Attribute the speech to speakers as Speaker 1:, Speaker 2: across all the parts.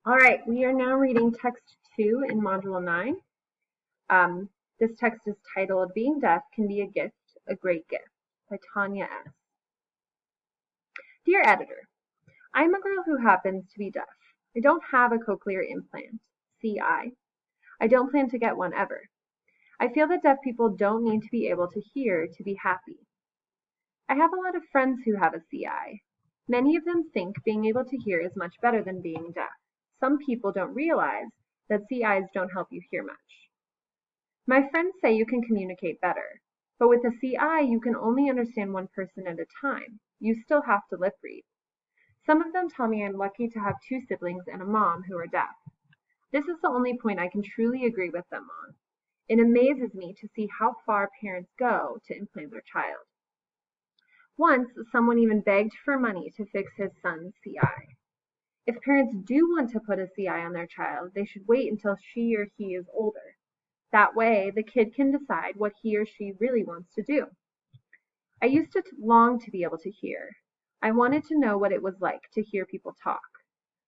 Speaker 1: All right, we are now reading text 2 in Module 9. This text is titled Being Deaf Can Be a Gift, a Great Gift by Tanya S. Dear Editor, I am a girl who happens to be deaf. I don't have a cochlear implant, CI. I don't plan to get one ever. I feel that deaf people don't need to be able to hear to be happy. I have a lot of friends who have a CI. Many of them think being able to hear is much better than being deaf. Some people don't realize that CIs don't help you hear much. My friends say you can communicate better, but with a CI you can only understand one person at a time. You still have to lip read. Some of them tell me I'm lucky to have 2 siblings and a mom who are deaf. This is the only point I can truly agree with them on. It amazes me to see how far parents go to implant their child. Once, someone even begged for money to fix his son's CI. If parents do want to put a CI on their child, they should wait until she or he is older. That way, the kid can decide what he or she really wants to do. I used to long to be able to hear. I wanted to know what it was like to hear people talk.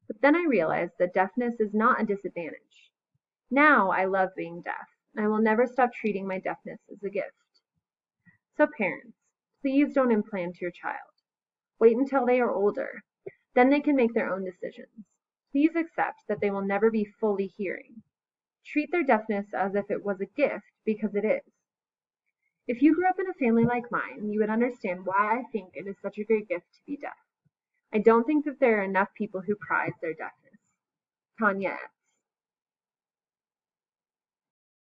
Speaker 1: But then I realized that deafness is not a disadvantage. Now I love being deaf, and I will never stop treating my deafness as a gift. So parents, please don't implant your child. Wait until they are older. Then they can make their own decisions. Please accept that they will never be fully hearing. Treat their deafness as if it was a gift, because it is. If you grew up in a family like mine, you would understand why I think it is such a great gift to be deaf. I don't think that there are enough people who prize their deafness. Tanya S.